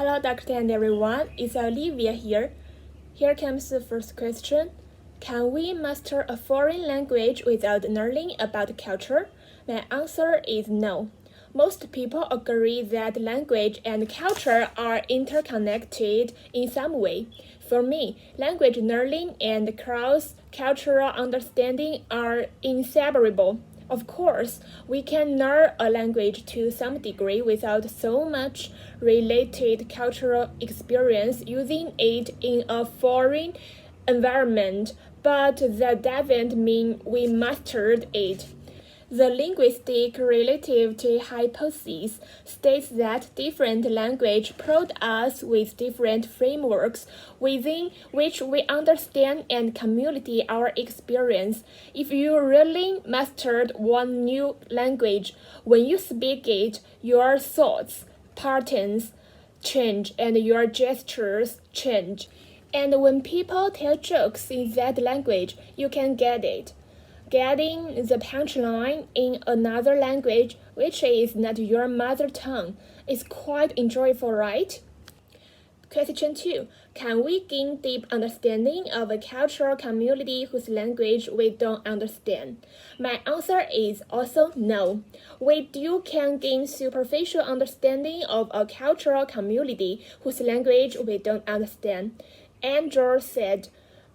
Hello, Doctor and everyone. It's Olivia here. Here comes the first question. Can we master a foreign language without learning about culture? My answer is no. Most people agree that language and culture are interconnected in some way. For me, language learning and cross-cultural understanding are inseparable. Of course, we can learn a language to some degree without so much related cultural experience using it in a foreign environment, but that doesn't mean we mastered it. The linguistic relativity hypothesis states that different languages provide us with different frameworks within which we understand and communicate our experience. If you really mastered one new language, when you speak it, your thoughts, patterns change and your gestures change. And when people tell jokes in that language, you can get it. Getting the punchline in another language, which is not your mother tongue, is quite enjoyable, right? Question 2. Can we gain deep understanding of a cultural community whose language we don't understand? My answer is also no. We can gain superficial understanding of a cultural community whose language we don't understand. Andrew said,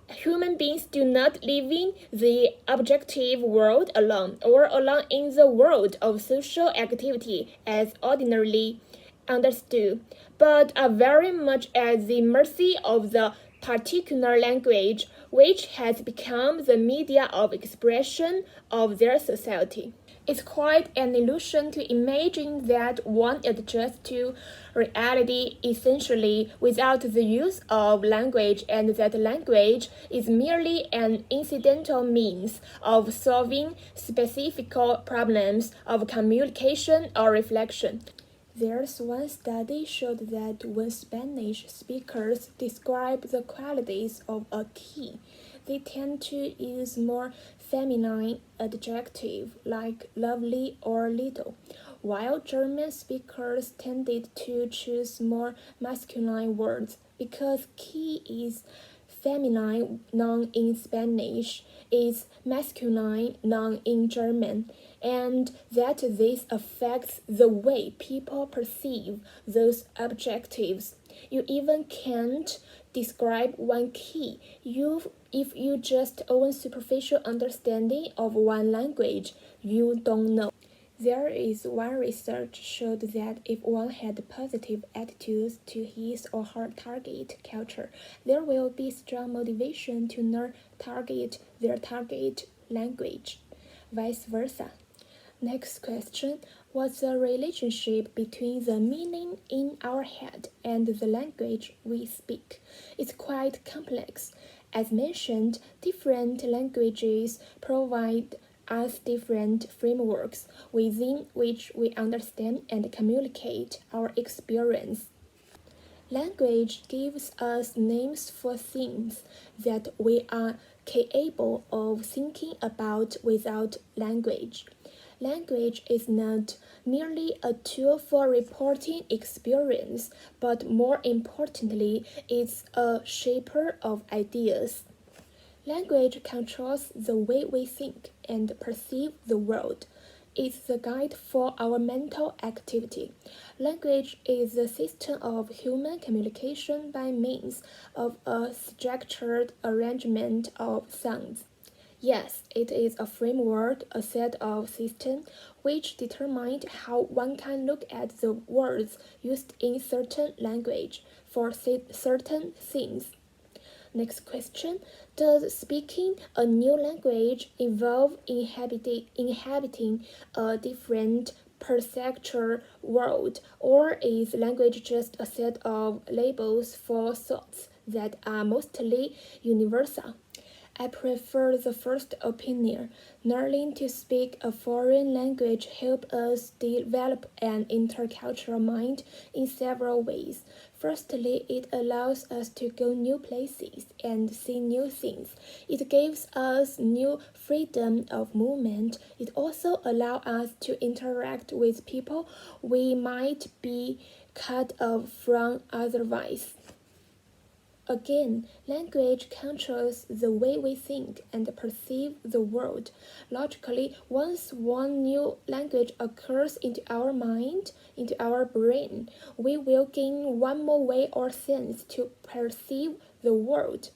human beings do not live in the objective world alone or alone in the world of social activity as ordinarily understood, but are very much at the mercy of the particular language which has become the media of expression of their society. It's quite an illusion to imagine that one adjusts to reality essentially without the use of language and that language is merely an incidental means of solving specific problems of communication or reflection. There's one study showed that when Spanish speakers describe the qualities of a key, they tend to use more feminine adjectives like lovely or little, while German speakers tended to choose more masculine words because key is feminine noun in Spanish is masculine noun in German, and that this affects the way people perceive those adjectives. You even can't describe one key if you just own superficial understanding of one language you don't know. There is one research showed that if one had positive attitudes to his or her target culture, there will be strong motivation to learn their target language, vice versa. Next question. What's the relationship between the meaning in our head and the language we speak? It's quite complex. As mentioned, different languages provide us different frameworks within which we understand and communicate our experience. Language gives us names for things that we are capable of thinking about without language. Language is not merely a tool for reporting experience, but more importantly, it's a shaper of ideas. Language controls the way we think and perceive the world. It's the guide for our mental activity. Language is the system of human communication by means of a structured arrangement of sounds. Yes, it is a framework, a set of systems which determine how one can look at the words used in certain language for certain things. Next question. Does speaking a new language involve inhabiting a different perceptual world, or is language just a set of labels for thoughts that are mostly universal? I prefer the first opinion. Learning to speak a foreign language helps us develop an intercultural mind in several ways. Firstly, it allows us to go new places and see new things. It gives us new freedom of movement. It also allows us to interact with people we might be cut off from otherwise. Again, language controls the way we think and perceive the world. Logically, once one new language occurs into our mind, into our brain, we will gain one more way or sense to perceive the world.